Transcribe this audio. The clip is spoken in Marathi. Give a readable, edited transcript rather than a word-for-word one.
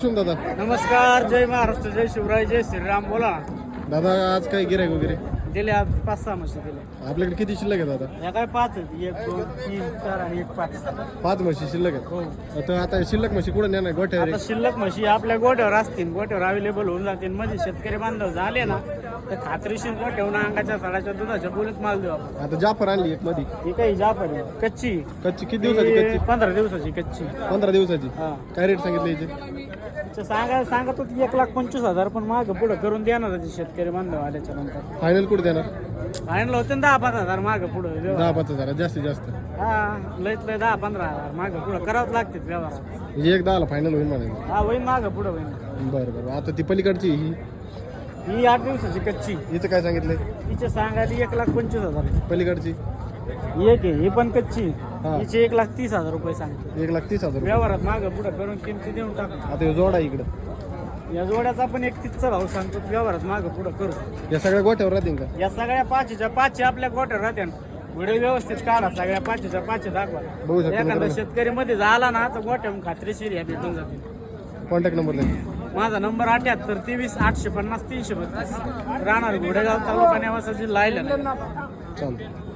दादा नमस्कार, जय महाराष्ट्र, जय शिवराय, जय श्रीराम. बोला दादा आज काय गिरायक वगैरे दिले आज 5-6 म्हशी दिले. आपल्याकडे किती शिल्लक आहे दादा? या काय 5 आहेत. 1, 2, 3, 4 आणि 1, 5. 5 म्हशी शिल्लक आहेत. हो. तर आता शिल्लक म्हशी कुठे नेणार गोठ्यावर आता शिल्लक म्हशी आपल्या गोठ्यावर असतील, गोठ्यावर अवेलेबल होऊन जातील. मध्ये शेतकरी बांधव झाले ना तर खात्रीशीर गोठ्यावर अंगाच्या साडाच्या दुधाच्या बोलीत माल देऊ आपण. आता जाफर आणली एक मध्ये ही काही जापर आहे, कच्ची. कच्ची किती दिवसाची कच्ची? 15 दिवसाची कच्ची. 15 दिवसाची. हा. काय रेट सांगितले याचे? सांगत होती 1,25,000 पण माग पुढं करून देणार होते शेतकरी बांधव आल्याच्या नंतर. फायनल कुठे देणार? फायनल होते 10-15,000 माग पुढं. 10-5 जास्तीत जास्त. हा, लयत लय 10-15,000 माग पुढं करावंच लागते व्यवहार. म्हणजे एक 10ला फायनल होईल म्हणायचं. हा, होईन माग पुढं होईन. बरं बरं. आता ती पलीकडची ही 8 दिवसाची कच्ची. हिचं काय सांगितलंय? तिचे सांगायला 1,25,000. पलीकडची ही एक आहे, ही पण कच्ची. हा. हिचे 1,30,000 रुपये सांगते. 1,30,000 रुपये. व्यवहारात माग पुढं करून किमती देऊन टाकू. आता हे जोडा इकडं. या जोड्याचा पण 31चा भाव सांगतो. व्यवहारात माग पुढं करू. या सगळ्या गोठ्यावर राहतील का? या सगळ्या 5च्या आपल्या गोट्यावर राहत्या. व्हिडिओ व्यवस्थित काढा, सगळ्या 5च्या दाखवा. बघू शकतो एखादा मित्रांनो. शेतकरी मध्ये झाला ना तर गोट्याहून खात्रीशीर या भेटून जातील. कॉन्टॅक्ट नंबर द्या. माझा नंबर 78 23 850 332. राहणार घोडेगाव, तालुका नेवासा, जिल्हा आयला. चालतं.